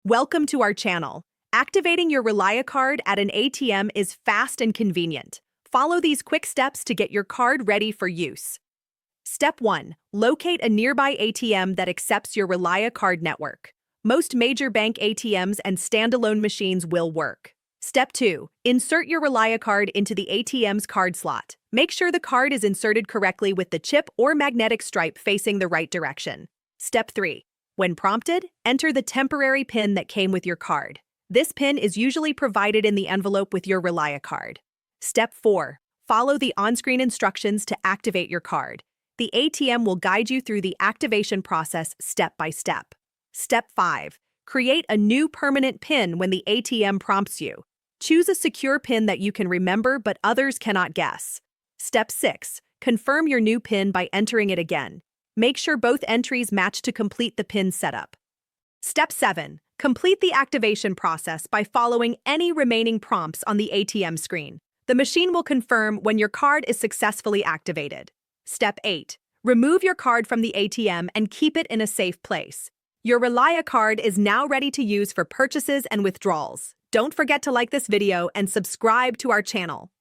Welcome to our channel. Activating your ReliaCard at an ATM is fast and convenient. Follow these quick steps to get your card ready for use. Step 1. Locate a nearby ATM that accepts your ReliaCard network. Most major bank ATMs and standalone machines will work. Step 2. Insert your ReliaCard into the ATM's card slot. Make sure the card is inserted correctly with the chip or magnetic stripe facing the right direction. Step 3. When prompted, enter the temporary PIN that came with your card. This PIN is usually provided in the envelope with your ReliaCard. Step 4. Follow the on-screen instructions to activate your card. The ATM will guide you through the activation process step by step. Step 5. Create a new permanent PIN when the ATM prompts you. Choose a secure PIN that you can remember but others cannot guess. Step 6. Confirm your new PIN by entering it again. Make sure both entries match to complete the PIN setup. Step 7. Complete the activation process by following any remaining prompts on the ATM screen. The machine will confirm when your card is successfully activated. Step 8. Remove your card from the ATM and keep it in a safe place. Your ReliaCard is now ready to use for purchases and withdrawals. Don't forget to like this video and subscribe to our channel.